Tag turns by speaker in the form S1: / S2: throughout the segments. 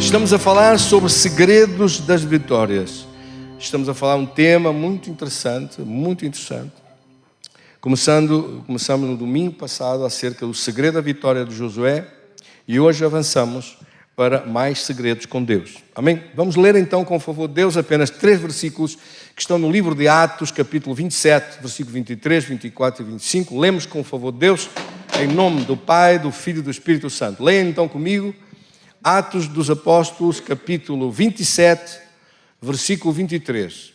S1: Estamos a falar sobre segredos das vitórias. Estamos a falar um tema muito interessante, muito interessante. Começamos no domingo passado acerca do segredo da vitória de Josué e hoje avançamos para mais segredos com Deus. Amém? Vamos ler então, com o favor de Deus, apenas 3 versículos que estão no livro de Atos, capítulo 27, versículo 23, 24 e 25. Lemos com o favor de Deus, em nome do Pai, do Filho e do Espírito Santo. Leiam então comigo, Atos dos Apóstolos, capítulo 27, versículo 23.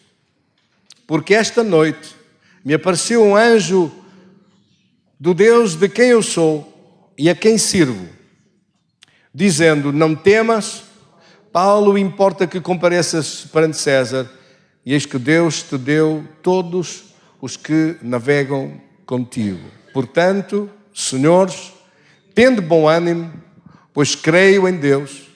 S1: Porque esta noite me apareceu um anjo do Deus de quem eu sou e a quem sirvo, dizendo: não temas, Paulo, importa que compareças perante César, e eis que Deus te deu todos os que navegam contigo. Portanto, senhores, tende bom ânimo, pois creio em Deus,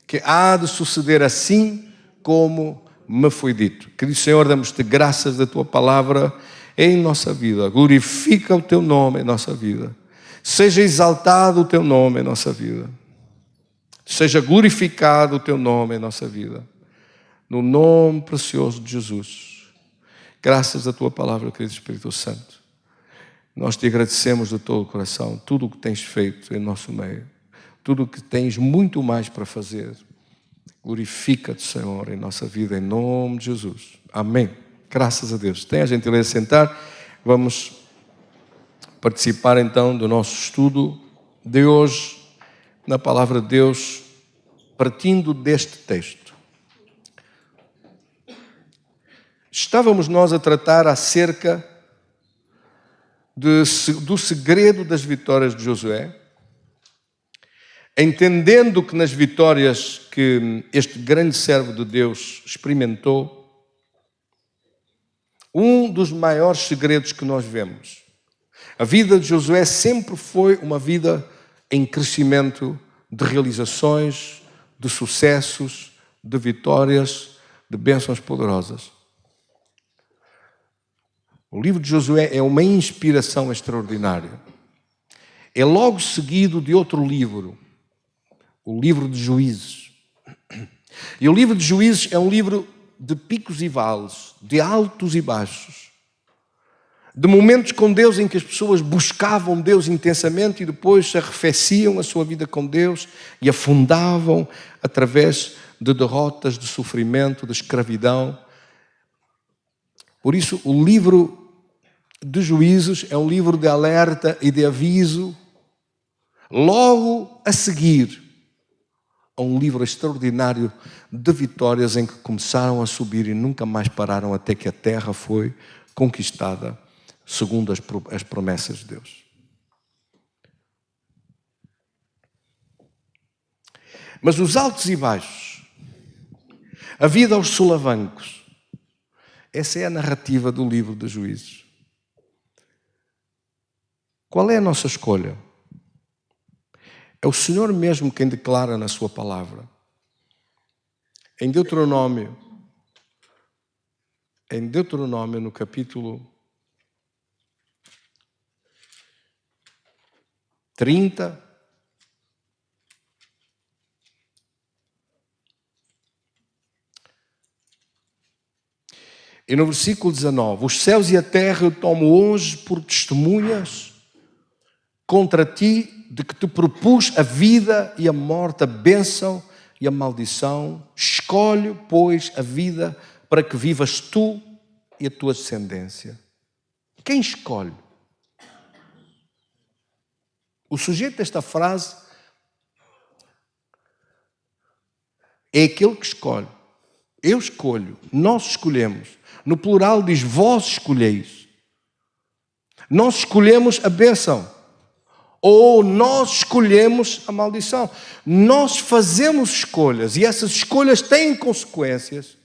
S1: que há de suceder assim como me foi dito. Querido Senhor, damos-te graças da tua palavra em nossa vida. Glorifica o teu nome em nossa vida. Seja exaltado o teu nome em nossa vida. Seja glorificado o teu nome em nossa vida. No nome precioso de Jesus. Graças à tua palavra, querido Espírito Santo. Nós te agradecemos de todo o coração tudo o que tens feito em nosso meio. Tudo o que tens muito mais para fazer. Glorifica-te, Senhor, em nossa vida, em nome de Jesus. Amém. Graças a Deus. Tenha a gentileza de sentar. Vamos participar então do nosso estudo de hoje, na palavra de Deus, partindo deste texto. Estávamos nós a tratar acerca do segredo das vitórias de Josué, entendendo que nas vitórias que este grande servo de Deus experimentou, um dos maiores segredos que nós vemos. A vida de Josué sempre foi uma vida em crescimento de realizações, de sucessos, de vitórias, de bênçãos poderosas. O livro de Josué é uma inspiração extraordinária. É logo seguido de outro livro, o livro de Juízes. E o livro de Juízes é um livro de picos e vales, de altos e baixos, de momentos com Deus em que as pessoas buscavam Deus intensamente e depois se arrefeciam a sua vida com Deus e afundavam através de derrotas, de sofrimento, de escravidão. Por isso, o livro de Juízes é um livro de alerta e de aviso, logo a seguir a um livro extraordinário de vitórias em que começaram a subir e nunca mais pararam até que a terra foi conquistada segundo as promessas de Deus. Mas os altos e baixos, a vida aos solavancos, essa é a narrativa do livro de Juízes. Qual é a nossa escolha? É o Senhor mesmo quem declara na sua palavra. Em Deuteronômio, no capítulo 30, e no versículo 19, os céus e a terra eu tomo hoje por testemunhas contra ti, de que te propus a vida e a morte, a bênção e a maldição. Escolhe, pois, a vida para que vivas tu e a tua descendência. Quem escolhe? O sujeito desta frase é aquele que escolhe. Eu escolho, nós escolhemos. No plural diz, vós escolheis. Nós escolhemos a bênção. Ou nós escolhemos a maldição. Nós fazemos escolhas e essas escolhas têm consequências.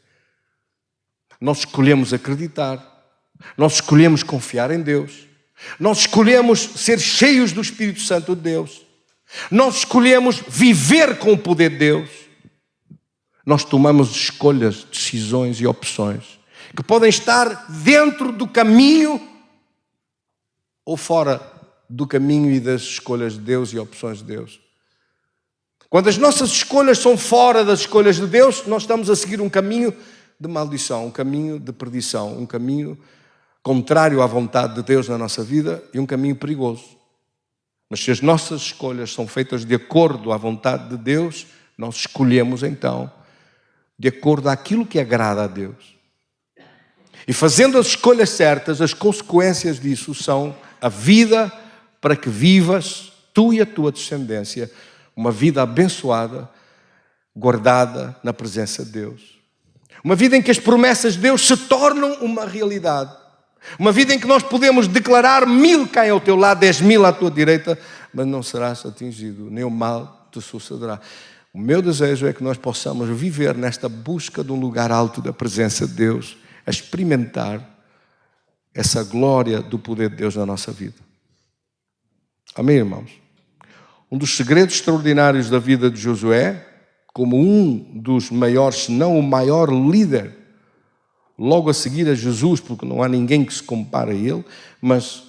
S1: Nós escolhemos acreditar. Nós escolhemos confiar em Deus. Nós escolhemos ser cheios do Espírito Santo de Deus. Nós escolhemos viver com o poder de Deus. Nós tomamos escolhas, decisões e opções que podem estar dentro do caminho ou fora do caminho e das escolhas de Deus e opções de Deus. Quando as nossas escolhas são fora das escolhas de Deus, nós estamos a seguir um caminho de maldição, um caminho de perdição, um caminho contrário à vontade de Deus na nossa vida e um caminho perigoso. Mas se as nossas escolhas são feitas de acordo à vontade de Deus, nós escolhemos então de acordo àquilo que agrada a Deus. E fazendo as escolhas certas, as consequências disso são a vida para que vivas, tu e a tua descendência, uma vida abençoada, guardada na presença de Deus. Uma vida em que as promessas de Deus se tornam uma realidade. Uma vida em que nós podemos declarar 1000 caem ao teu lado, 10.000 à tua direita, mas não serás atingido, nem o mal te sucederá. O meu desejo é que nós possamos viver nesta busca de um lugar alto da presença de Deus, a experimentar essa glória do poder de Deus na nossa vida. Amém, irmãos? Um dos segredos extraordinários da vida de Josué, como um dos maiores, se não o maior líder, logo a seguir a Jesus, porque não há ninguém que se compare a ele, mas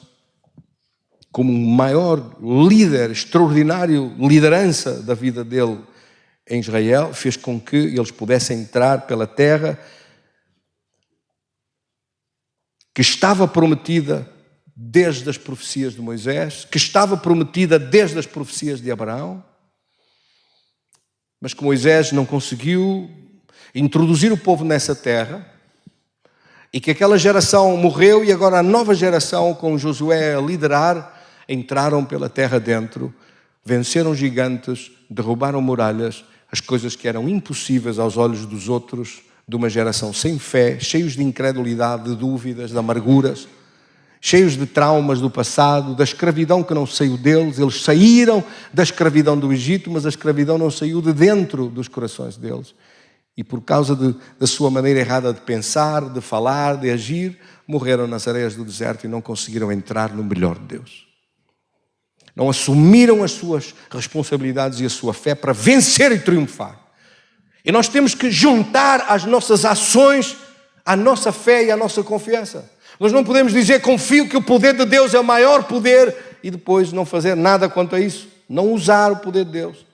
S1: como um maior líder, extraordinário liderança da vida dele em Israel, fez com que eles pudessem entrar pela terra que estava prometida desde as profecias de Moisés, que estava prometida desde as profecias de Abraão, mas que Moisés não conseguiu introduzir o povo nessa terra, e que aquela geração morreu e agora a nova geração, com Josué a liderar, entraram pela terra dentro, venceram gigantes, derrubaram muralhas, as coisas que eram impossíveis aos olhos dos outros, de uma geração sem fé, cheios de incredulidade, de dúvidas, de amarguras, cheios de traumas do passado, da escravidão que não saiu deles. Eles saíram da escravidão do Egito, mas a escravidão não saiu de dentro dos corações deles. E por causa da sua maneira errada de pensar, de falar, de agir, morreram nas areias do deserto e não conseguiram entrar no melhor de Deus. Não assumiram as suas responsabilidades e a sua fé para vencer e triunfar. E nós temos que juntar as nossas ações à nossa fé e à nossa confiança. Nós não podemos dizer confio que o poder de Deus é o maior poder e depois não fazer nada quanto a isso. Não usar o poder de Deus.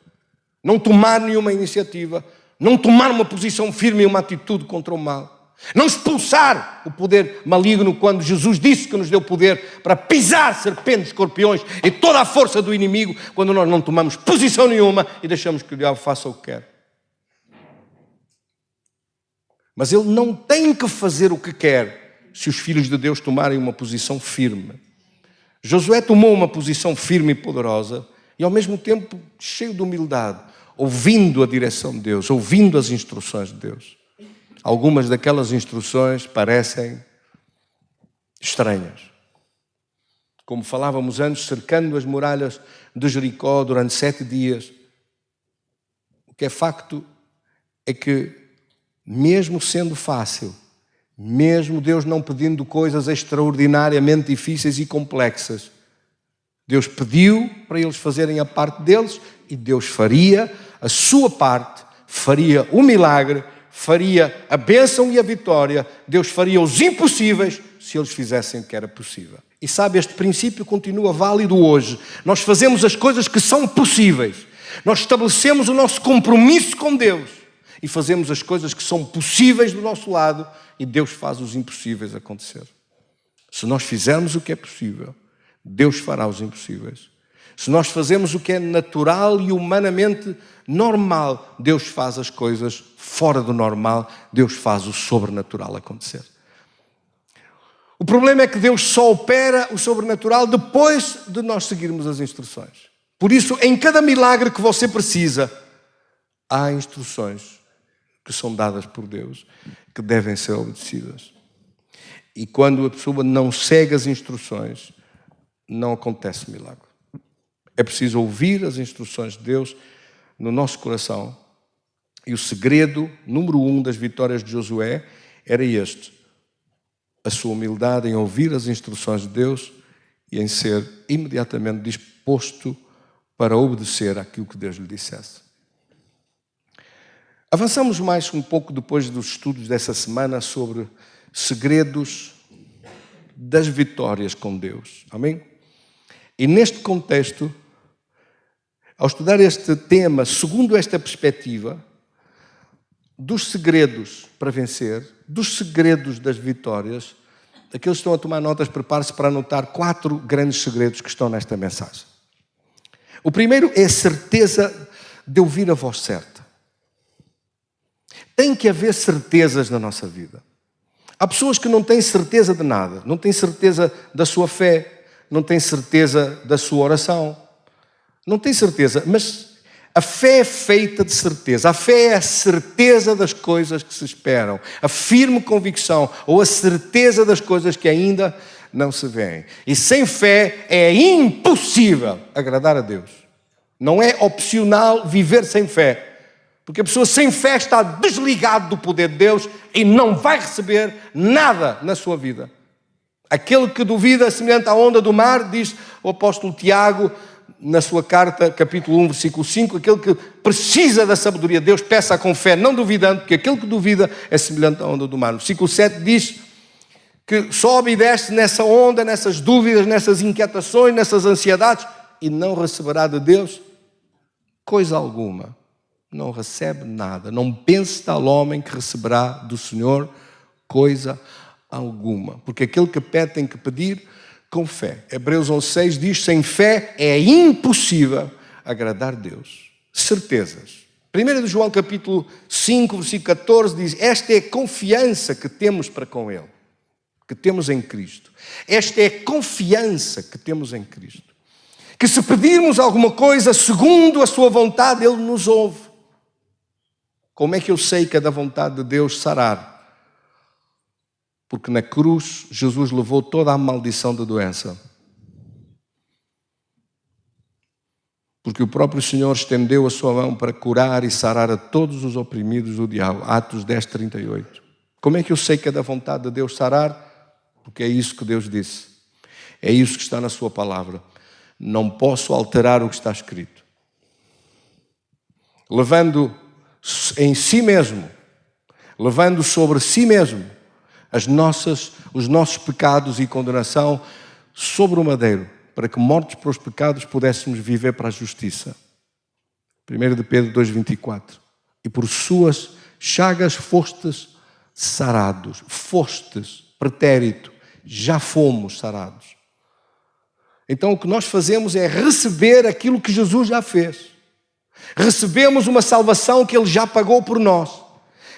S1: Não tomar nenhuma iniciativa. Não tomar uma posição firme e uma atitude contra o mal. Não expulsar o poder maligno quando Jesus disse que nos deu poder para pisar serpentes, escorpiões e toda a força do inimigo, quando nós não tomamos posição nenhuma e deixamos que o diabo faça o que quer. Mas ele não tem que fazer o que quer se os filhos de Deus tomarem uma posição firme. Josué tomou uma posição firme e poderosa e ao mesmo tempo cheio de humildade, ouvindo a direção de Deus, ouvindo as instruções de Deus. Algumas daquelas instruções parecem estranhas. Como falávamos antes, cercando as muralhas de Jericó durante 7 dias. O que é facto é que, mesmo sendo fácil, mesmo Deus não pedindo coisas extraordinariamente difíceis e complexas, Deus pediu para eles fazerem a parte deles e Deus faria a sua parte, faria o milagre, faria a bênção e a vitória. Deus faria os impossíveis se eles fizessem o que era possível. E sabe, este princípio continua válido hoje. Nós fazemos as coisas que são possíveis. Nós estabelecemos o nosso compromisso com Deus e fazemos as coisas que são possíveis do nosso lado e Deus faz os impossíveis acontecer. Se nós fizermos o que é possível, Deus fará os impossíveis. Se nós fazemos o que é natural e humanamente normal, Deus faz as coisas fora do normal, Deus faz o sobrenatural acontecer. O problema é que Deus só opera o sobrenatural depois de nós seguirmos as instruções. Por isso, em cada milagre que você precisa, há instruções que são dadas por Deus, que devem ser obedecidas. E quando a pessoa não segue as instruções, não acontece milagre. É preciso ouvir as instruções de Deus no nosso coração. E o segredo, número 1 das vitórias de Josué, era este: a sua humildade em ouvir as instruções de Deus e em ser imediatamente disposto para obedecer àquilo que Deus lhe dissesse. Avançamos mais um pouco depois dos estudos dessa semana sobre segredos das vitórias com Deus. Amém? E neste contexto, ao estudar este tema, segundo esta perspectiva, dos segredos para vencer, dos segredos das vitórias, aqueles que estão a tomar notas, prepare-se para anotar 4 grandes segredos que estão nesta mensagem. O primeiro é a certeza de ouvir a voz certa. Tem que haver certezas na nossa vida. Há pessoas que não têm certeza de nada, não têm certeza da sua fé, não têm certeza da sua oração, não têm certeza, mas a fé é feita de certeza. A fé é a certeza das coisas que se esperam, a firme convicção ou a certeza das coisas que ainda não se veem. E sem fé é impossível agradar a Deus. Não é opcional viver sem fé. Porque a pessoa sem fé está desligada do poder de Deus e não vai receber nada na sua vida. Aquele que duvida, semelhante à onda do mar, diz o apóstolo Tiago, na sua carta, capítulo 1, versículo 5, aquele que precisa da sabedoria de Deus, peça com fé, não duvidando, porque aquele que duvida é semelhante à onda do mar. No versículo 7 diz que sobe e desce nessa onda, nessas dúvidas, nessas inquietações, nessas ansiedades, e não receberá de Deus coisa alguma. Não recebe nada. Não pense tal homem que receberá do Senhor coisa alguma. Porque aquele que pede tem que pedir com fé. Hebreus 11:6 diz, sem fé é impossível agradar Deus. Certezas. 1 João capítulo 5, versículo 14 diz, esta é a confiança que temos para com Ele, que temos em Cristo. Esta é a confiança que temos em Cristo. Que se pedirmos alguma coisa segundo a sua vontade, Ele nos ouve. Como é que eu sei que é da vontade de Deus sarar? Porque na cruz Jesus levou toda a maldição da doença. Porque o próprio Senhor estendeu a sua mão para curar e sarar a todos os oprimidos do diabo. Atos 10:38. Como é que eu sei que é da vontade de Deus sarar? Porque é isso que Deus disse. É isso que está na sua palavra. Não posso alterar o que está escrito. Levando em si mesmo, levando sobre si mesmo os nossos pecados e condenação sobre o madeiro, para que mortos para os pecados pudéssemos viver para a justiça. 1 de Pedro 2:24. E por suas chagas fostes sarados. Fostes, pretérito, já fomos sarados. Então o que nós fazemos é receber aquilo que Jesus já fez. Recebemos uma salvação que Ele já pagou por nós.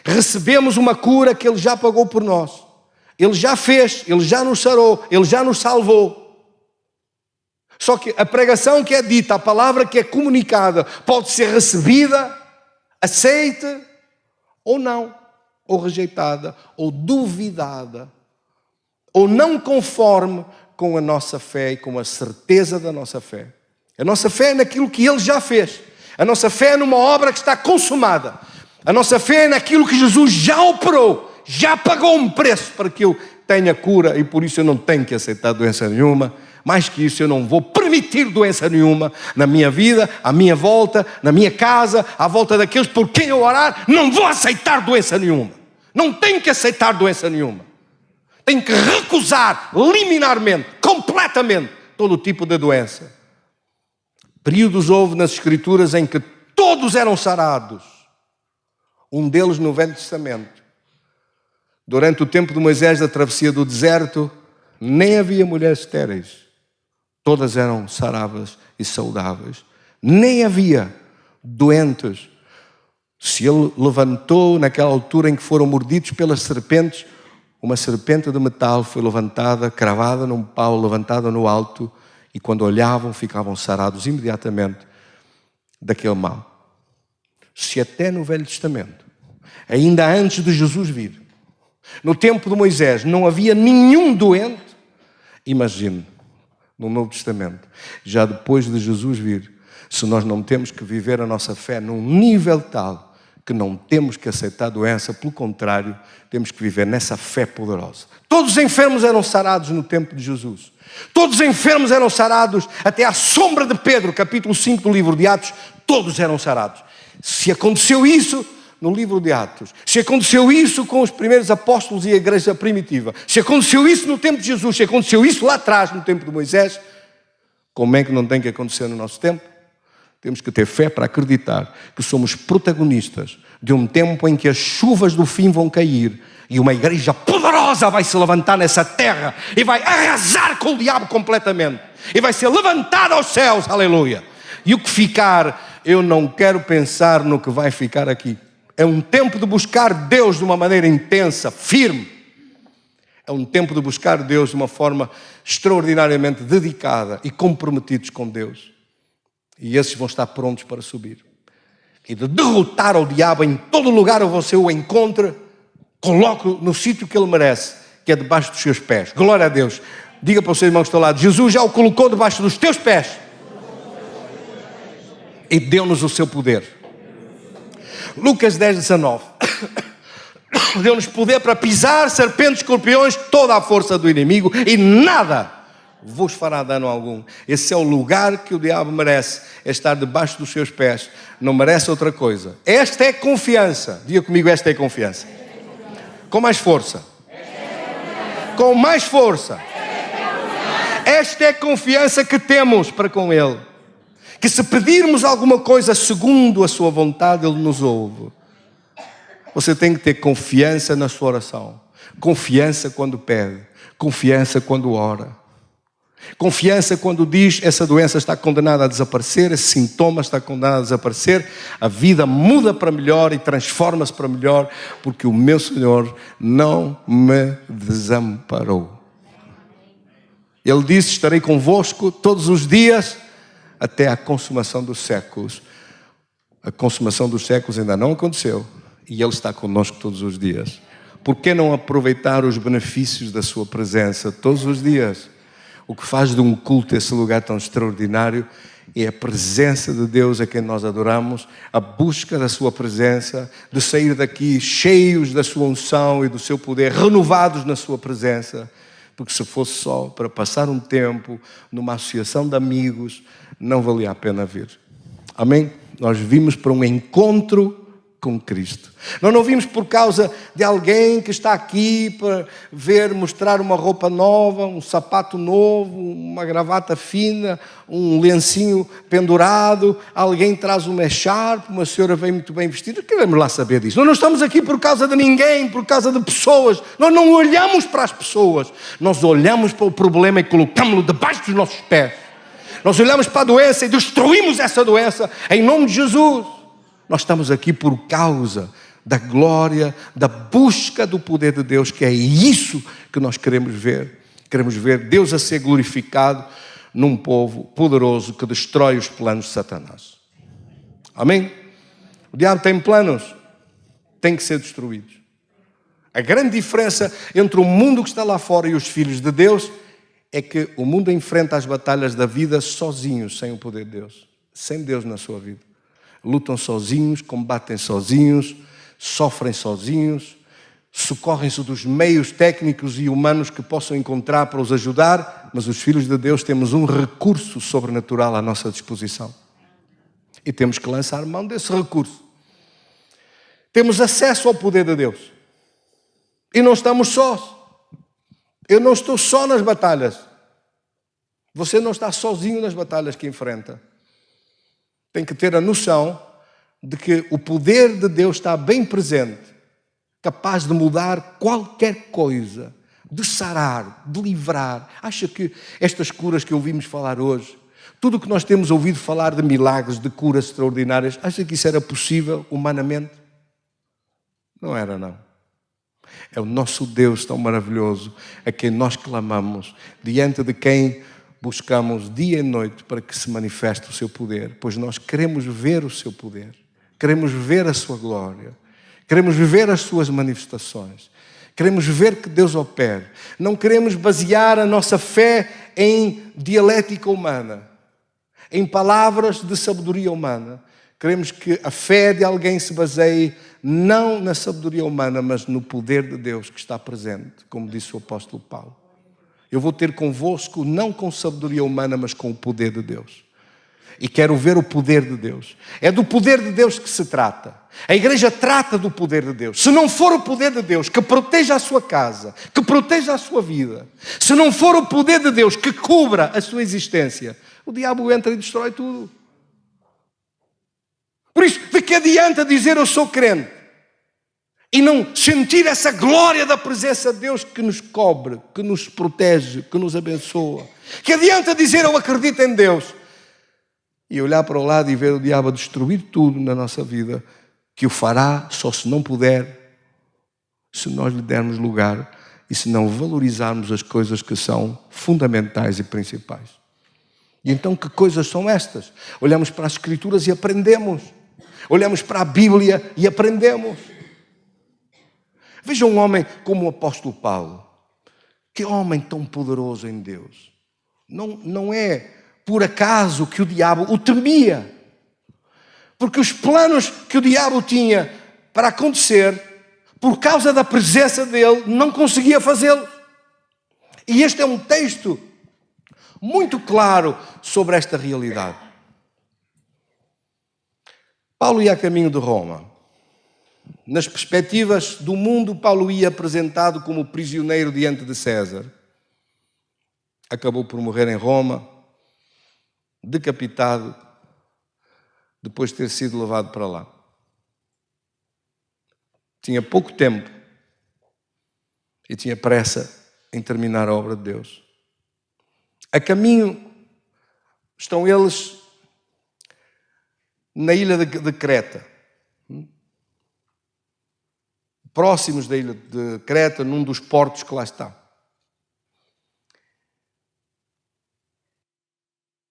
S1: Recebemos uma cura que Ele já pagou por nós. Ele já fez, Ele já nos sarou, Ele já nos salvou. Só que a pregação que é dita, a palavra que é comunicada, pode ser recebida, aceita ou não, ou rejeitada, ou duvidada, ou não conforme com a nossa fé e com a certeza da nossa fé. A nossa fé é naquilo que Ele já fez. A nossa fé é numa obra que está consumada. A nossa fé é naquilo que Jesus já operou, já pagou um preço para que eu tenha cura e por isso eu não tenho que aceitar doença nenhuma. Mais que isso, eu não vou permitir doença nenhuma na minha vida, à minha volta, na minha casa, à volta daqueles por quem eu orar. Não vou aceitar doença nenhuma. Não tenho que aceitar doença nenhuma. Tenho que recusar liminarmente, completamente, todo tipo de doença. Períodos houve nas Escrituras em que todos eram sarados. Um deles no Velho Testamento. Durante o tempo de Moisés, da travessia do deserto, nem havia mulheres estéreis. Todas eram saráveis e saudáveis. Nem havia doentes. Se ele levantou naquela altura em que foram mordidos pelas serpentes, uma serpente de metal foi levantada, cravada num pau, levantada no alto, e quando olhavam, ficavam sarados imediatamente daquele mal. Se até no Velho Testamento, ainda antes de Jesus vir, no tempo de Moisés, não havia nenhum doente, imagine, no Novo Testamento, já depois de Jesus vir, se nós não temos que viver a nossa fé num nível tal que não temos que aceitar a doença, pelo contrário, temos que viver nessa fé poderosa. Todos os enfermos eram sarados no tempo de Jesus. Todos os enfermos eram sarados, até à sombra de Pedro, capítulo 5 do livro de Atos, todos eram sarados. Se aconteceu isso no livro de Atos, se aconteceu isso com os primeiros apóstolos e a igreja primitiva, se aconteceu isso no tempo de Jesus, se aconteceu isso lá atrás no tempo de Moisés, como é que não tem que acontecer no nosso tempo? Temos que ter fé para acreditar que somos protagonistas de um tempo em que as chuvas do fim vão cair e uma igreja poderosa vai se levantar nessa terra e vai arrasar com o diabo completamente. E vai ser levantada aos céus, aleluia. E o que ficar, eu não quero pensar no que vai ficar aqui. É um tempo de buscar Deus de uma maneira intensa, firme. É um tempo de buscar Deus de uma forma extraordinariamente dedicada e comprometidos com Deus. E esses vão estar prontos para subir. E de derrotar o diabo em todo lugar onde você o encontre, coloque-o no sítio que ele merece, que é debaixo dos seus pés. Glória a Deus. Diga para o seu irmão que está ao lado, Jesus já o colocou debaixo dos teus pés. E deu-nos o seu poder. Lucas 10, 19. Deu-nos poder para pisar serpentes, escorpiões, toda a força do inimigo e nada vos fará dano algum. Esse é o lugar que o diabo merece, é estar debaixo dos seus pés. Não merece outra coisa. Esta é confiança. Diga comigo, esta é confiança. Com mais força. Com mais força. Esta é a confiança que temos para com Ele. Que se pedirmos alguma coisa segundo a sua vontade, Ele nos ouve. Você tem que ter confiança na sua oração. Confiança quando pede. Confiança quando ora. Confiança quando diz, essa doença está condenada a desaparecer, esse sintoma está condenado a desaparecer, a vida muda para melhor e transforma-se para melhor, porque o meu Senhor não me desamparou. Ele disse, estarei convosco todos os dias, até a consumação dos séculos. A consumação dos séculos ainda não aconteceu, e Ele está conosco todos os dias. Por que não aproveitar os benefícios da sua presença todos os dias? O que faz de um culto esse lugar tão extraordinário é a presença de Deus a quem nós adoramos, a busca da sua presença, de sair daqui cheios da sua unção e do seu poder, renovados na sua presença, porque se fosse só para passar um tempo numa associação de amigos, não valia a pena vir. Amém? Nós vimos para um encontro com Cristo. Nós não vimos por causa de alguém que está aqui para ver, mostrar uma roupa nova, um sapato novo, uma gravata fina, um lencinho pendurado, alguém traz uma echarpe, uma senhora vem muito bem vestida. Queremos lá saber disso. Nós não estamos aqui por causa de ninguém, por causa de pessoas. Nós não olhamos para as pessoas. Nós olhamos para o problema e colocamos-lo debaixo dos nossos pés. Nós olhamos para a doença e destruímos essa doença em nome de Jesus. Nós estamos aqui por causa da glória, da busca do poder de Deus, que é isso que nós queremos ver. Queremos ver Deus a ser glorificado num povo poderoso que destrói os planos de Satanás. Amém? O diabo tem planos, tem que ser destruídos. A grande diferença entre o mundo que está lá fora e os filhos de Deus é que o mundo enfrenta as batalhas da vida sozinhos, sem o poder de Deus, sem Deus na sua vida. Lutam sozinhos, combatem sozinhos, sofrem sozinhos, socorrem-se dos meios técnicos e humanos que possam encontrar para os ajudar, mas os filhos de Deus temos um recurso sobrenatural à nossa disposição. E temos que lançar mão desse recurso. Temos acesso ao poder de Deus. E não estamos sós. Eu não estou só nas batalhas. Você não está sozinho nas batalhas que enfrenta. Tem que ter a noção de que o poder de Deus está bem presente, capaz de mudar qualquer coisa, de sarar, de livrar. Acha que estas curas que ouvimos falar hoje, tudo o que nós temos ouvido falar de milagres, de curas extraordinárias, acha que isso era possível humanamente? Não era, não. É o nosso Deus tão maravilhoso, a quem nós clamamos, diante de quem buscamos dia e noite para que se manifeste o seu poder, pois nós queremos ver o seu poder, queremos ver a sua glória, queremos ver as suas manifestações, queremos ver que Deus opere. Não queremos basear a nossa fé em dialética humana, em palavras de sabedoria humana. Queremos que a fé de alguém se baseie não na sabedoria humana, mas no poder de Deus que está presente, como disse o apóstolo Paulo. Eu vou ter convosco não com sabedoria humana, mas com o poder de Deus. E quero ver o poder de Deus. É do poder de Deus que se trata. A igreja trata do poder de Deus. Se não for o poder de Deus que proteja a sua casa, que proteja a sua vida, se não for o poder de Deus que cubra a sua existência, o diabo entra e destrói tudo. Por isso, de que adianta dizer eu sou crente e não sentir essa glória da presença de Deus que nos cobre, que nos protege, que nos abençoa? Que adianta dizer eu acredito em Deus e olhar para o lado e ver o diabo a destruir tudo na nossa vida, que o fará só se não puder, se nós lhe dermos lugar e se não valorizarmos as coisas que são fundamentais e principais. E então que coisas são estas? Olhamos para as Escrituras e aprendemos. Olhamos para a Bíblia e aprendemos. Veja um homem como o apóstolo Paulo. Que homem tão poderoso em Deus. Não é por acaso que o diabo o temia. Porque os planos que o diabo tinha para acontecer, por causa da presença dele, não conseguia fazê-lo. E este é um texto muito claro sobre esta realidade. Paulo ia a caminho de Roma. Nas perspectivas do mundo, Paulo ia apresentado como prisioneiro diante de César. Acabou por morrer em Roma, decapitado, depois de ter sido levado para lá. Tinha pouco tempo e tinha pressa em terminar a obra de Deus. A caminho estão eles na ilha de Creta, próximos da ilha de Creta, num dos portos que lá está.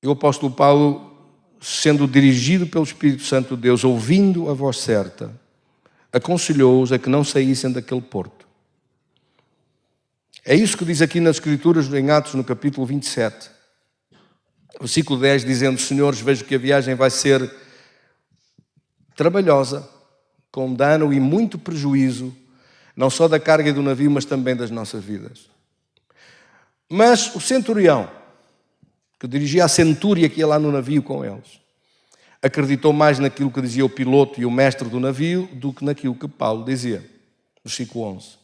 S1: E o apóstolo Paulo, sendo dirigido pelo Espírito Santo de Deus, ouvindo a voz certa, aconselhou-os a que não saíssem daquele porto. É isso que diz aqui nas Escrituras, em Atos, no capítulo 27, versículo 10, dizendo: Senhores, vejo que a viagem vai ser trabalhosa, com dano e muito prejuízo, não só da carga do navio, mas também das nossas vidas. Mas o centurião, que dirigia a centúria que ia lá no navio com eles, acreditou mais naquilo que dizia o piloto e o mestre do navio do que naquilo que Paulo dizia. Versículo 11.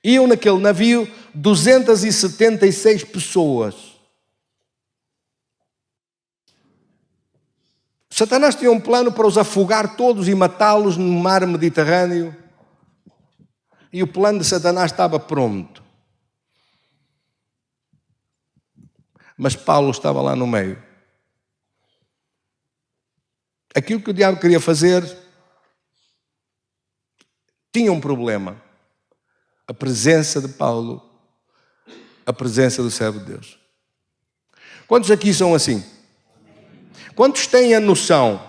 S1: Iam naquele navio 276 pessoas. Satanás tinha um plano para os afogar todos e matá-los no mar Mediterrâneo. E o plano de Satanás estava pronto. Mas Paulo estava lá no meio. Aquilo que o diabo queria fazer tinha um problema. A presença de Paulo, a presença do servo de Deus. Quantos aqui são assim? Quantos têm a noção,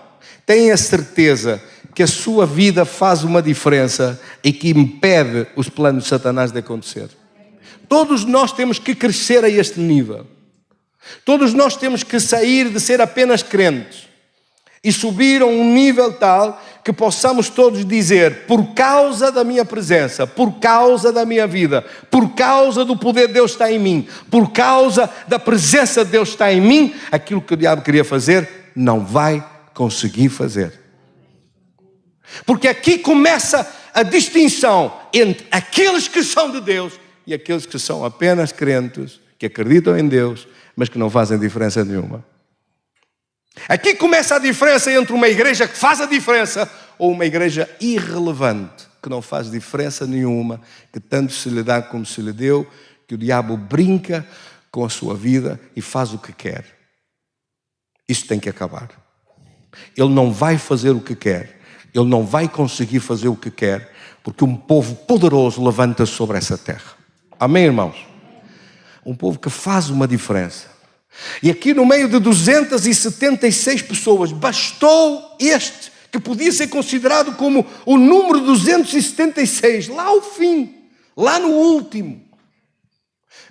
S1: têm a certeza que a sua vida faz uma diferença e que impede os planos de Satanás de acontecer? Todos nós temos que crescer a este nível. Todos nós temos que sair de ser apenas crentes e subir a um nível tal que possamos todos dizer: por causa da minha presença, por causa da minha vida, por causa do poder de Deus está em mim, por causa da presença de Deus está em mim, aquilo que o diabo queria fazer, não vai conseguir fazer. Porque aqui começa a distinção entre aqueles que são de Deus e aqueles que são apenas crentes, que acreditam em Deus, mas que não fazem diferença nenhuma. Aqui começa a diferença entre uma igreja que faz a diferença ou uma igreja irrelevante, que não faz diferença nenhuma, que tanto se lhe dá como se lhe deu, que o diabo brinca com a sua vida e faz o que quer. Isso tem que acabar. Ele não vai fazer o que quer. Ele não vai conseguir fazer o que quer, porque um povo poderoso levanta-se sobre essa terra. Amém, irmãos? Um povo que faz uma diferença. E aqui no meio de 276 pessoas, bastou este, que podia ser considerado como o número 276, lá ao fim, lá no último,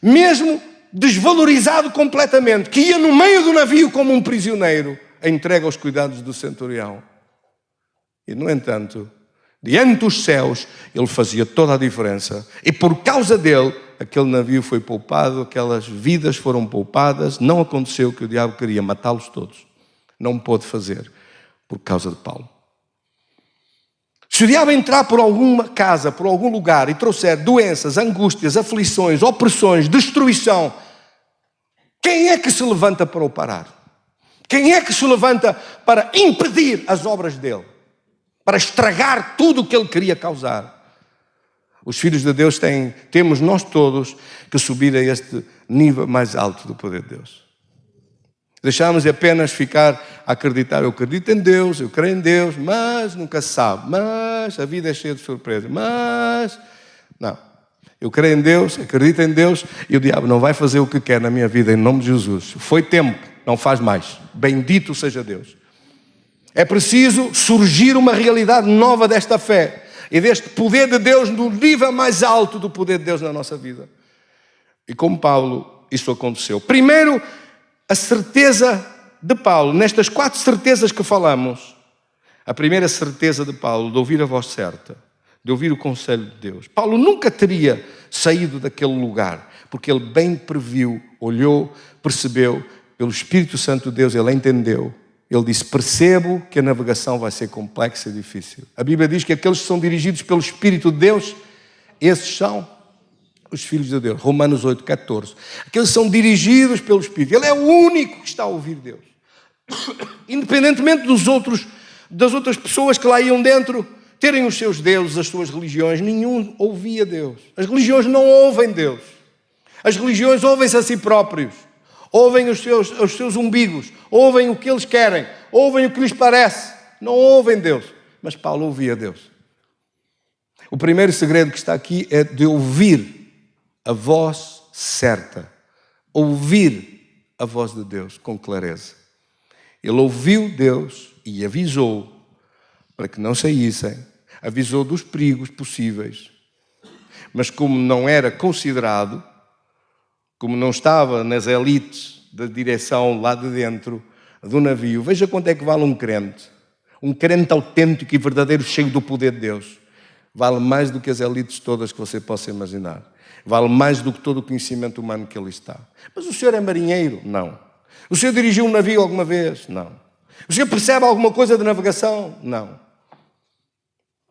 S1: mesmo desvalorizado completamente, que ia no meio do navio como um prisioneiro, entregue aos cuidados do centurião. E, no entanto, diante dos céus, ele fazia toda a diferença. E por causa dele, aquele navio foi poupado, aquelas vidas foram poupadas. Não aconteceu o que o diabo queria, matá-los todos. Não pôde fazer, por causa de Paulo. Se o diabo entrar por alguma casa, por algum lugar, e trouxer doenças, angústias, aflições, opressões, destruição, quem é que se levanta para o parar? Quem é que se levanta para impedir as obras dele? Para estragar tudo o que ele queria causar? Os filhos de Deus temos nós todos que subir a este nível mais alto do poder de Deus. Deixamos apenas ficar a acreditar. Eu acredito em Deus, eu creio em Deus, mas nunca se sabe. Mas a vida é cheia de surpresas. Mas, não. Eu creio em Deus, acredito em Deus e o diabo não vai fazer o que quer na minha vida em nome de Jesus. Foi tempo, não faz mais. Bendito seja Deus. É preciso surgir uma realidade nova desta fé e deste poder de Deus no nível mais alto do poder de Deus na nossa vida. E como Paulo, isso aconteceu. Primeiro, a certeza de Paulo, nestas 4 certezas que falamos, a primeira certeza de Paulo, de ouvir a voz certa, de ouvir o conselho de Deus. Paulo nunca teria saído daquele lugar, porque ele bem previu, olhou, percebeu, pelo Espírito Santo de Deus, ele entendeu. Ele disse, percebo que a navegação vai ser complexa e difícil. A Bíblia diz que aqueles que são dirigidos pelo Espírito de Deus, esses são os filhos de Deus. Romanos 8,14. Aqueles são dirigidos pelo Espírito. Ele é o único que está a ouvir Deus. Independentemente das outras pessoas que lá iam dentro, terem os seus deuses, as suas religiões, nenhum ouvia Deus. As religiões não ouvem Deus. As religiões ouvem-se a si próprios. Ouvem os seus umbigos. Ouvem o que eles querem. Ouvem o que lhes parece. Não ouvem Deus. Mas Paulo ouvia Deus. O primeiro segredo que está aqui é de ouvir a voz certa. Ouvir a voz de Deus com clareza. Ele ouviu Deus e avisou para que não saíssem. Avisou dos perigos possíveis. Mas como não era considerado, como não estava nas elites da direção lá de dentro do navio, veja quanto é que vale um crente. Um crente autêntico e verdadeiro, cheio do poder de Deus. Vale mais do que as elites todas que você possa imaginar. Vale mais do que todo o conhecimento humano que ali está. Mas o senhor é marinheiro? Não. O senhor dirigiu um navio alguma vez? Não. O senhor percebe alguma coisa de navegação? Não.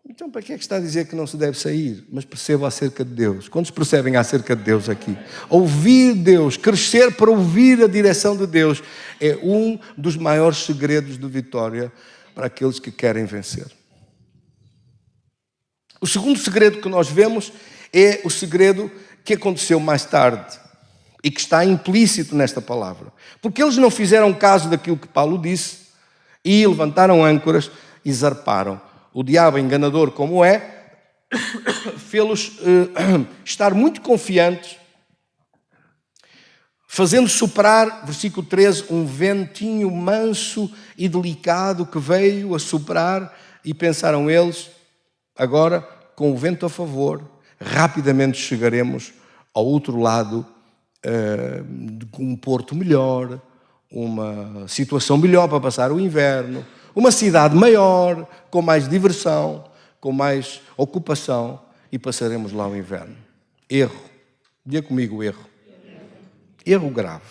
S1: Então para que é que está a dizer que não se deve sair? Mas perceba acerca de Deus. Quantos percebem acerca de Deus aqui? Ouvir Deus, crescer para ouvir a direção de Deus é um dos maiores segredos de vitória para aqueles que querem vencer. O segundo segredo que nós vemos é o segredo que aconteceu mais tarde e que está implícito nesta palavra. Porque eles não fizeram caso daquilo que Paulo disse e levantaram âncoras e zarparam. O diabo, enganador como é, fê-los estar muito confiantes, fazendo soprar, versículo 13, um ventinho manso e delicado que veio a soprar e pensaram eles, agora, com o vento a favor, rapidamente chegaremos ao outro lado, com um porto melhor, uma situação melhor para passar o inverno, uma cidade maior, com mais diversão, com mais ocupação, e passaremos lá o inverno. Erro. Diga comigo erro. Erro grave.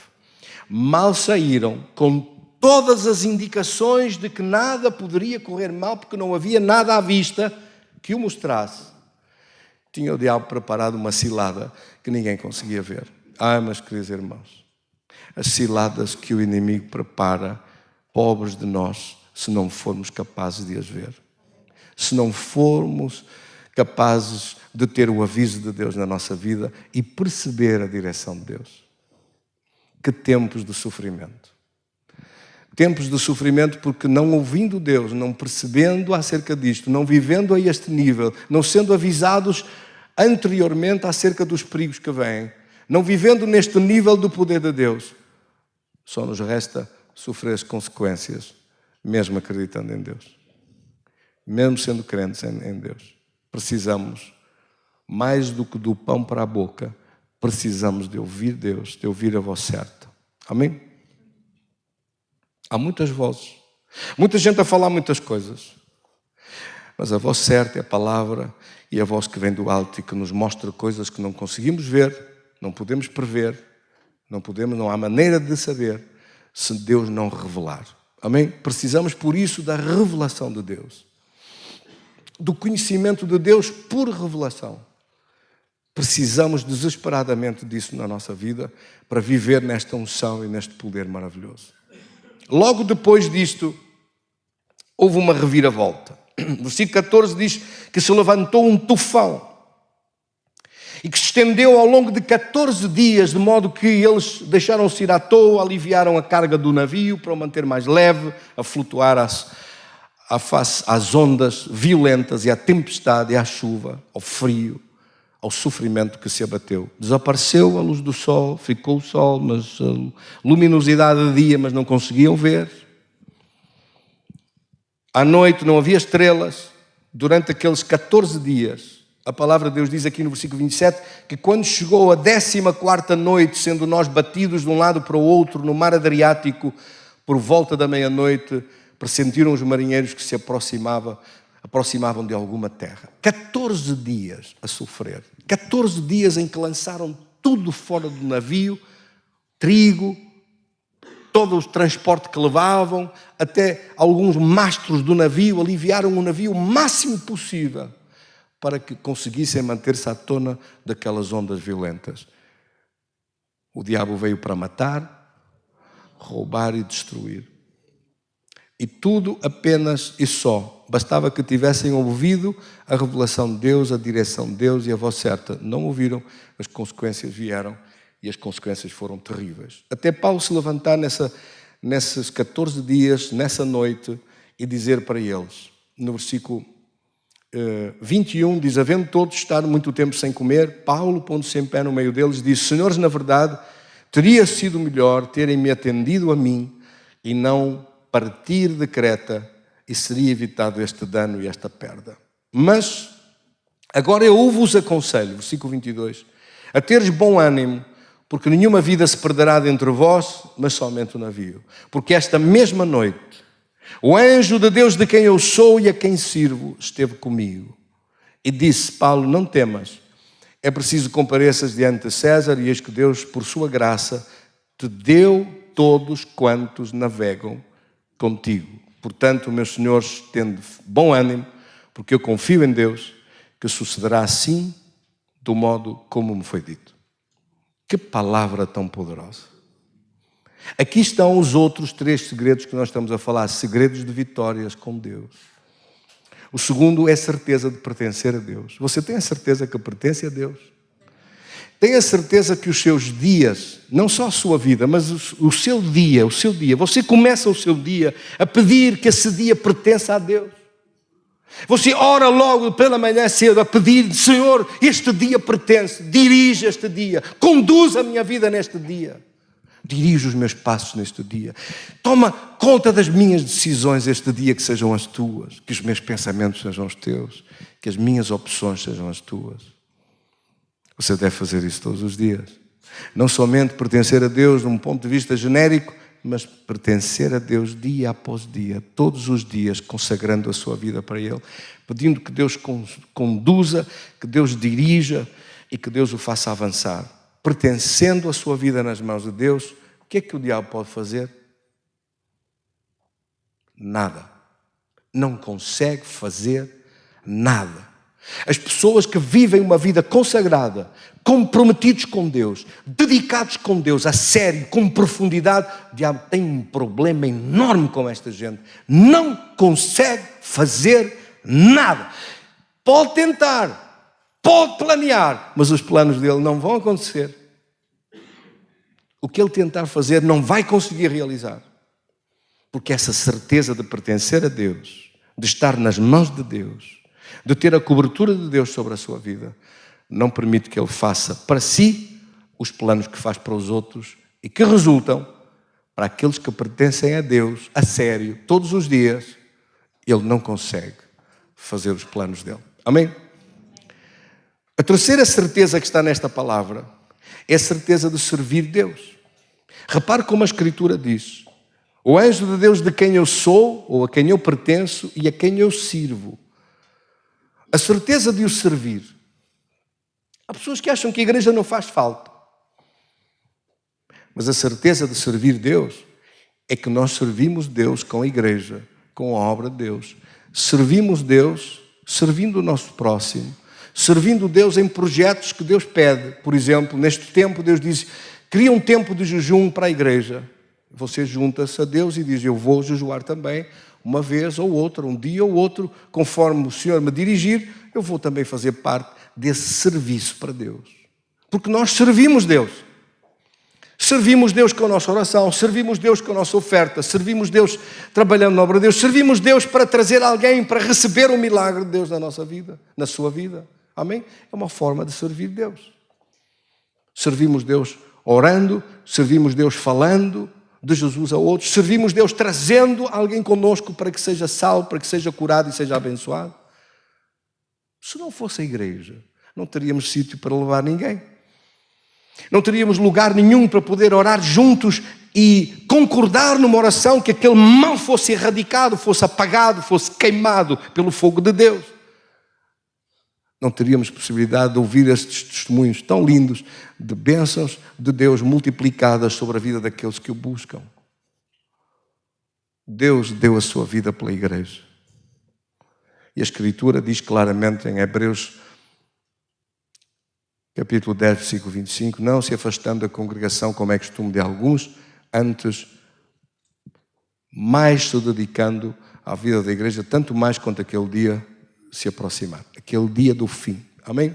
S1: Mal saíram, com todas as indicações de que nada poderia correr mal, porque não havia nada à vista que o mostrasse. Tinha o diabo preparado uma cilada que ninguém conseguia ver. Mas queridos irmãos, as ciladas que o inimigo prepara, pobres de nós, se não formos capazes de as ver. Se não formos capazes de ter o aviso de Deus na nossa vida e perceber a direção de Deus. Que tempos de sofrimento. Tempos de sofrimento porque não ouvindo Deus, não percebendo acerca disto, não vivendo a este nível, não sendo avisados anteriormente acerca dos perigos que vêm, não vivendo neste nível do poder de Deus, só nos resta sofrer as consequências, mesmo acreditando em Deus. Mesmo sendo crentes em Deus. Precisamos, mais do que do pão para a boca, precisamos de ouvir Deus, de ouvir a voz certa. Amém? Há muitas vozes. Muita gente a falar muitas coisas. Mas a voz certa é a palavra e a voz que vem do alto e que nos mostra coisas que não conseguimos ver, não podemos prever, não há maneira de saber se Deus não revelar. Amém? Precisamos, por isso, da revelação de Deus. Do conhecimento de Deus por revelação. Precisamos desesperadamente disso na nossa vida para viver nesta unção e neste poder maravilhoso. logo depois disto, houve uma reviravolta. O versículo 14 diz que se levantou um tufão e que se estendeu ao longo de 14 dias, de modo que eles deixaram-se ir à toa, aliviaram a carga do navio para o manter mais leve, a flutuar às ondas violentas e à tempestade e à chuva, ao frio, ao sofrimento que se abateu. Desapareceu a luz do sol, ficou o sol, mas a luminosidade de dia, mas não conseguiam ver. À noite não havia estrelas. Durante aqueles 14 dias, a palavra de Deus diz aqui no versículo 27, que quando chegou a 14ª noite, sendo nós batidos de um lado para o outro no mar Adriático, por volta da meia-noite, pressentiram os marinheiros que se aproximavam de alguma terra. 14 dias a sofrer. 14 dias em que lançaram tudo fora do navio, trigo, todo o transporte que levavam, até alguns mastros do navio, aliviaram o navio o máximo possível para que conseguissem manter-se à tona daquelas ondas violentas. O diabo veio para matar, roubar e destruir. E tudo apenas e só. Bastava que tivessem ouvido a revelação de Deus, a direção de Deus e a voz certa. Não ouviram, as consequências vieram e as consequências foram terríveis. Até Paulo se levantar nesses 14 dias, nessa noite, e dizer para eles, no versículo 21, diz, havendo todos estado muito tempo sem comer, Paulo, pondo-se em pé no meio deles, disse, senhores, na verdade, teria sido melhor terem-me atendido a mim e não partir de Creta, e seria evitado este dano e esta perda. Mas, agora eu vos aconselho, versículo 22, a teres bom ânimo, porque nenhuma vida se perderá dentre vós, mas somente o navio. Porque esta mesma noite, o anjo de Deus de quem eu sou e a quem sirvo, esteve comigo. E disse, Paulo, não temas, é preciso que compareças diante de César, e eis que Deus, por sua graça, te deu todos quantos navegam contigo. Portanto, meus senhores, tende bom ânimo, porque eu confio em Deus, que sucederá assim, do modo como me foi dito. Que palavra tão poderosa. Aqui estão os outros 3 segredos que nós estamos a falar, segredos de vitórias com Deus. O segundo é a certeza de pertencer a Deus. Você tem a certeza que pertence a Deus? Tem a certeza que os seus dias, não só a sua vida, mas o seu dia, você começa o seu dia a pedir que esse dia pertença a Deus. Você ora logo pela manhã cedo a pedir, Senhor, este dia pertence, dirige este dia, conduz a minha vida neste dia, dirige os meus passos neste dia, toma conta das minhas decisões este dia, que sejam as tuas, que os meus pensamentos sejam os teus, que as minhas opções sejam as tuas. Você deve fazer isso todos os dias. Não somente pertencer a Deus de um ponto de vista genérico, mas pertencer a Deus dia após dia, todos os dias, consagrando a sua vida para Ele, pedindo que Deus conduza, que Deus dirija e que Deus o faça avançar. Pertencendo a sua vida nas mãos de Deus, o que é que o diabo pode fazer? Nada. Não consegue fazer nada. As pessoas que vivem uma vida consagrada, comprometidos com Deus, dedicados com Deus, a sério, com profundidade, o diabo tem um problema enorme com esta gente. Não consegue fazer nada. Pode tentar, pode planear, mas os planos dele não vão acontecer. O que ele tentar fazer não vai conseguir realizar. Porque essa certeza de pertencer a Deus, de estar nas mãos de Deus, de ter a cobertura de Deus sobre a sua vida, não permite que ele faça para si os planos que faz para os outros e que resultam para aqueles que pertencem a Deus, a sério, todos os dias, ele não consegue fazer os planos dele. Amém? A terceira certeza que está nesta palavra é a certeza de servir Deus. Repare como a Escritura diz, o anjo de Deus de quem eu sou, ou a quem eu pertenço e a quem eu sirvo. A certeza de o servir. Há pessoas que acham que a igreja não faz falta. Mas a certeza de servir Deus é que nós servimos Deus com a igreja, com a obra de Deus. Servimos Deus servindo o nosso próximo. Servindo Deus em projetos que Deus pede. Por exemplo, neste tempo Deus diz, cria um tempo de jejum para a igreja. Você junta-se a Deus e diz: eu vou jejuar também, uma vez ou outra, um dia ou outro, conforme o Senhor me dirigir, eu vou também fazer parte desse serviço para Deus. Porque nós servimos Deus. Servimos Deus com a nossa oração, servimos Deus com a nossa oferta, servimos Deus trabalhando na obra de Deus, servimos Deus para trazer alguém para receber o milagre de Deus na nossa vida, na sua vida. Amém? É uma forma de servir Deus. Servimos Deus orando, servimos Deus falando de Jesus a outros, servimos Deus trazendo alguém conosco para que seja salvo, para que seja curado e seja abençoado. Se não fosse a igreja, não teríamos sítio para levar ninguém. Não teríamos lugar nenhum para poder orar juntos e concordar numa oração que aquele mal fosse erradicado, fosse apagado, fosse queimado pelo fogo de Deus. Não teríamos possibilidade de ouvir estes testemunhos tão lindos de bênçãos de Deus multiplicadas sobre a vida daqueles que o buscam. Deus deu a sua vida pela igreja. E a Escritura diz claramente em Hebreus capítulo 10, versículo 25, não se afastando da congregação como é costume de alguns, antes mais se dedicando à vida da igreja, tanto mais quanto aquele dia se aproximar, aquele dia do fim. Amém?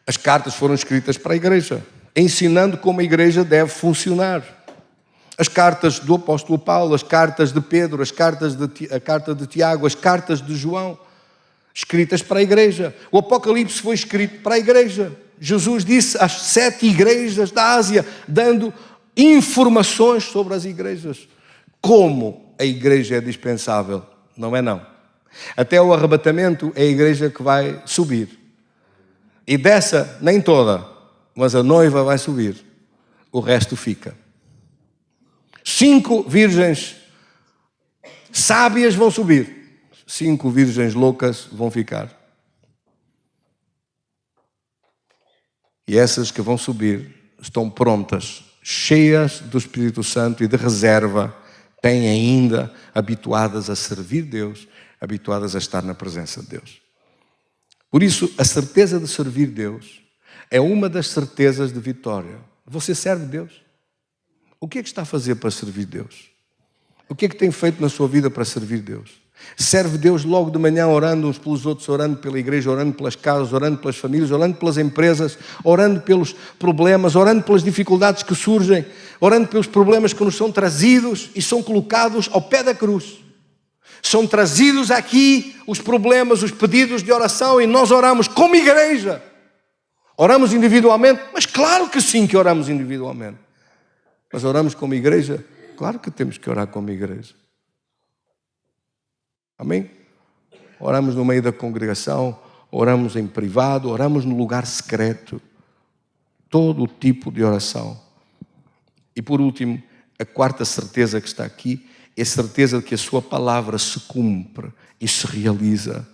S1: As cartas foram escritas para a igreja, ensinando como a igreja deve funcionar. As cartas do apóstolo Paulo, as cartas de Pedro, a carta de Tiago, as cartas de João, escritas para a igreja. O Apocalipse foi escrito para a igreja. Jesus disse às 7 igrejas da Ásia, dando informações sobre as igrejas. Como a igreja é dispensável? Não é não. Até o arrebatamento é a igreja que vai subir. E dessa, nem toda, mas a noiva vai subir. O resto fica. 5 virgens sábias vão subir. 5 virgens loucas vão ficar. E essas que vão subir estão prontas, cheias do Espírito Santo e de reserva, têm ainda habituadas a servir Deus, habituadas a estar na presença de Deus. Por isso, a certeza de servir Deus é uma das certezas de vitória. Você serve Deus? O que é que está a fazer para servir Deus? O que é que tem feito na sua vida para servir Deus? Serve Deus logo de manhã orando uns pelos outros, orando pela igreja, orando pelas casas, orando pelas famílias, orando pelas empresas, orando pelos problemas, orando pelas dificuldades que surgem, orando pelos problemas que nos são trazidos e são colocados ao pé da cruz. São trazidos aqui os problemas, os pedidos de oração e nós oramos como igreja. Oramos individualmente? Mas claro que sim que oramos individualmente. Mas oramos como igreja? Claro que temos que orar como igreja. Amém? Oramos no meio da congregação, oramos em privado, oramos no lugar secreto. Todo tipo de oração. E por último, a quarta certeza que está aqui é a certeza de que a sua palavra se cumpre e se realiza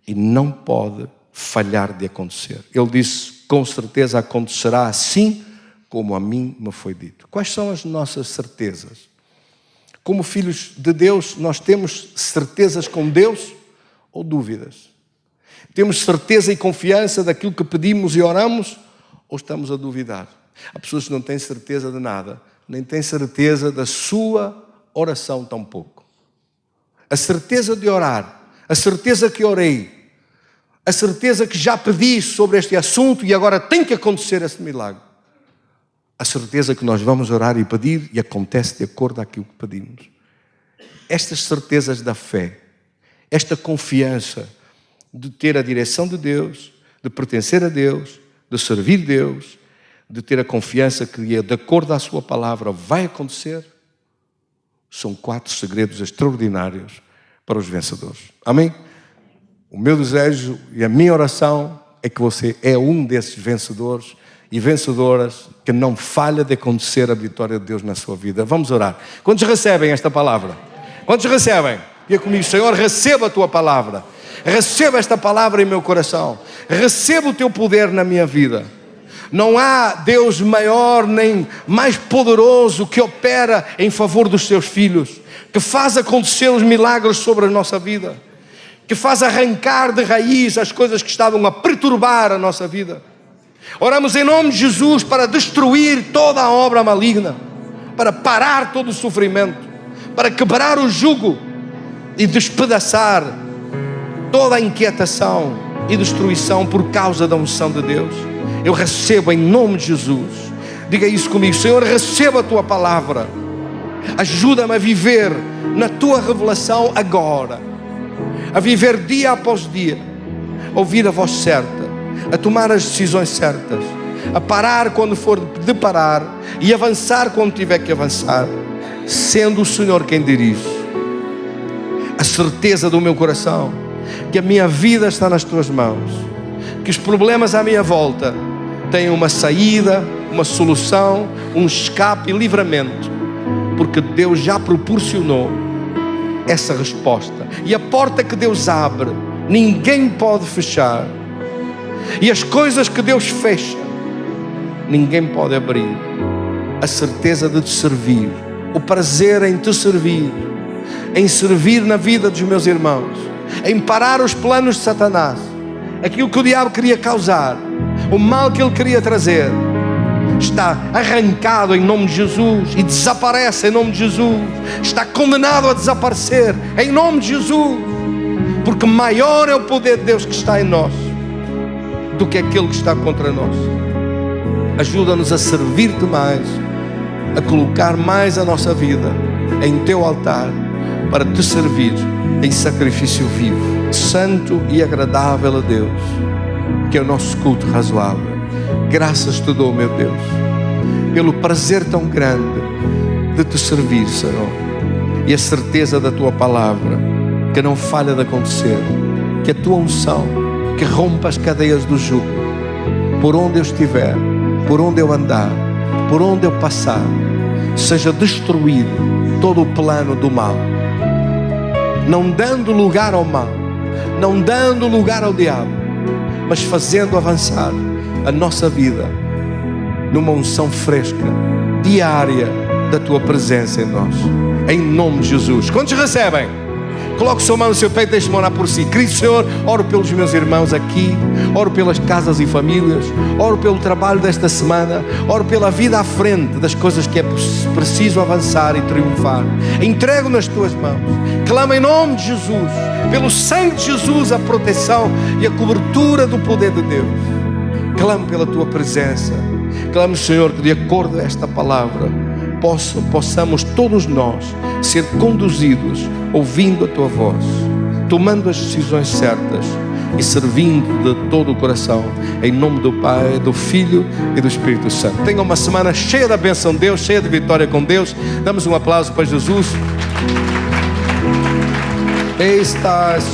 S1: e não pode falhar de acontecer. Ele disse, com certeza acontecerá assim como a mim me foi dito. Quais são as nossas certezas? Como filhos de Deus, nós temos certezas com Deus ou dúvidas? Temos certeza e confiança daquilo que pedimos e oramos ou estamos a duvidar? Há pessoas que não têm certeza de nada, nem têm certeza da sua oração tampouco. A certeza de orar, a certeza que orei, a certeza que já pedi sobre este assunto e agora tem que acontecer esse milagre. A certeza que nós vamos orar e pedir e acontece de acordo com aquilo que pedimos. Estas certezas da fé, esta confiança de ter a direção de Deus, de pertencer a Deus, de servir Deus, de ter a confiança que de acordo à sua palavra vai acontecer, são 4 segredos extraordinários para os vencedores. Amém? O meu desejo e a minha oração é que você é um desses vencedores e vencedoras que não falha de acontecer a vitória de Deus na sua vida. Vamos orar. Quantos recebem esta palavra? Quantos recebem? Diga comigo, Senhor, receba a tua palavra. Receba esta palavra em meu coração. Receba o teu poder na minha vida. Não há Deus maior nem mais poderoso que opera em favor dos seus filhos, que faz acontecer os milagres sobre a nossa vida, que faz arrancar de raiz as coisas que estavam a perturbar a nossa vida. Oramos em nome de Jesus para destruir toda a obra maligna, para parar todo o sofrimento, para quebrar o jugo e despedaçar toda a inquietação e destruição por causa da unção de Deus. Eu recebo em nome de Jesus. Diga isso comigo: Senhor, recebo a Tua palavra. Ajuda-me a viver na Tua revelação agora, a viver dia após dia, a ouvir a voz certa, a tomar as decisões certas, a parar quando for de parar e avançar quando tiver que avançar, sendo o Senhor quem dirige. A certeza do meu coração que a minha vida está nas Tuas mãos, que os problemas à minha volta têm uma saída, uma solução, um escape e livramento, porque Deus já proporcionou essa resposta. E a porta que Deus abre, ninguém pode fechar. E as coisas que Deus fecha, ninguém pode abrir. A certeza de Te servir, o prazer em Te servir, em servir na vida dos meus irmãos, em parar os planos de Satanás, aquilo que o diabo queria causar, o mal que ele queria trazer, está arrancado em nome de Jesus e desaparece em nome de Jesus. Está condenado a desaparecer em nome de Jesus, porque maior é o poder de Deus que está em nós do que aquele que está contra nós. Ajuda-nos a servir-Te mais, a colocar mais a nossa vida em Teu altar, para Te servir em sacrifício vivo, santo e agradável a Deus, que é o nosso culto razoável. Graças Te dou, meu Deus, pelo prazer tão grande de Te servir, Senhor, e a certeza da Tua palavra, que não falha de acontecer, que a Tua unção, que rompa as cadeias do jugo, por onde eu estiver, por onde eu andar, por onde eu passar, seja destruído todo o plano do mal, não dando lugar ao mal, não dando lugar ao diabo, mas fazendo avançar a nossa vida numa unção fresca, diária da Tua presença em nós, em nome de Jesus. Quantos recebem? Coloque sua mão no seu peito e deixe-me orar por si. Querido Senhor, oro pelos meus irmãos aqui, oro pelas casas e famílias, oro pelo trabalho desta semana, oro pela vida à frente das coisas que é preciso avançar e triunfar. Entrego nas Tuas mãos, clamo em nome de Jesus, pelo sangue de Jesus, a proteção e a cobertura do poder de Deus. Clamo pela Tua presença, clamo, Senhor, que de acordo a esta palavra possamos todos nós ser conduzidos ouvindo a Tua voz, tomando as decisões certas e servindo de todo o coração, em nome do Pai, do Filho e do Espírito Santo. Tenha uma semana cheia da bênção de Deus, cheia de vitória com Deus. Damos um aplauso para Jesus. Estás,